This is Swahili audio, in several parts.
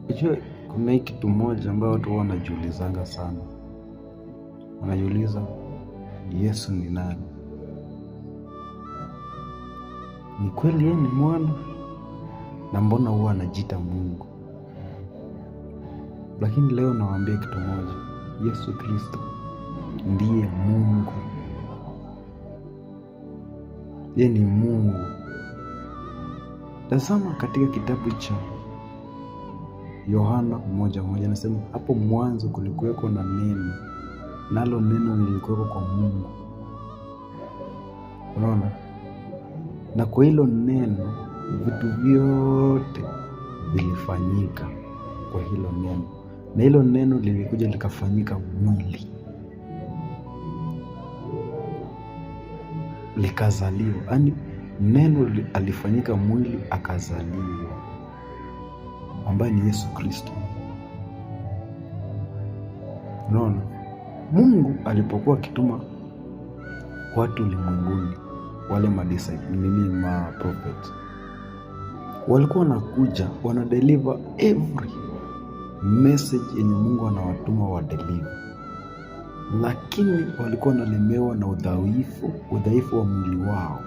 Unajua kuna hii kitu moja ambayo watu wanajiulizanga sana. Wanajiuliza, Yesu ni nani? Ni kweli yeye ni mwana? Na mbona huwa anajiita Mungu? Lakini leo nawaambia kitu moja. Yesu Kristo ndiye Mungu. Yeye ni Mungu. Tazama katika kitabu cha Yohana 1:1 anasema, hapo mwanzo kulikuweko na neno, nalo neno lilikuweko kwa Mungu. Unaona? Na kwa hilo neno vitu vyote vilifanyika kwa hilo neno. Na hilo neno lilikuja likafanyika mwili, likazaliwa. Yaani neno alifanyika mwili akazaliwa, ambaye ni Yesu Kristo. Unaona? Mungu alipokuwa akituma watu ulimwenguni, wale prophet walikuwa wanakuja wanadeliver every message yenye Mungu anawatuma wadeliver, lakini walikuwa wanalemewa na udhaifu wa mwili wao.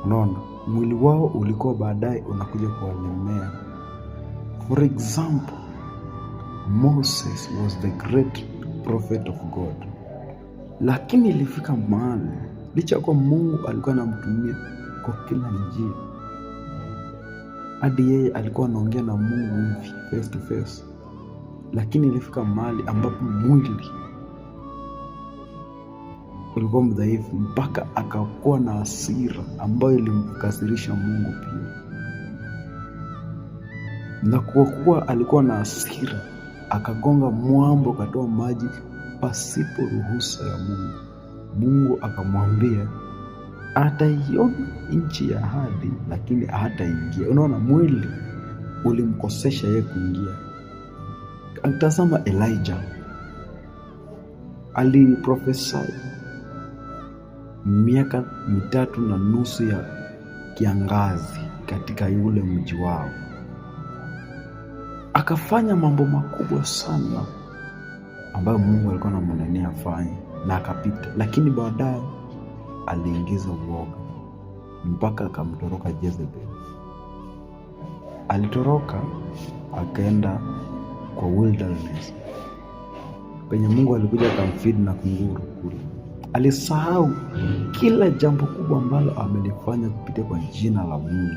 Unaona? Mwili wao ulikuwa baadaye unakuja kuwalemea. For example, Moses was the great prophet of God, lakini ilifika mahali licha kwa Mungu alikuwa anamtumia kwa kila njia, hadi yeye alikuwa anaongea na Mungu hivi face to face, lakini ilifika mahali ambapo mwili ulikuwa mdhaifu, mpaka akakuwa na hasira ambayo ilimkasirisha Mungu pia. Na kwa kuwa alikuwa na hasira, akagonga mwamba, katoa maji pasipo ruhusa ya Mungu. Mungu akamwambia ataiona nchi ya ahadi, lakini hataingia. Unaona, mwili ulimkosesha yeye kuingia. Tazama Elijah, aliprofesi miaka 3.5 ya kiangazi katika yule mji wao, akafanya mambo makubwa sana ambayo Mungu alikuwa anamwonea afanye, na akapita. Lakini baadaye aliingiza uoga mpaka akamtoroka Jezebel. Alitoroka akaenda kwa wilderness penye Mungu alikuja akamfeed na kunguru kule. Alisahau kila jambo kubwa ambalo amelifanya kupitia kwa jina la Mungu.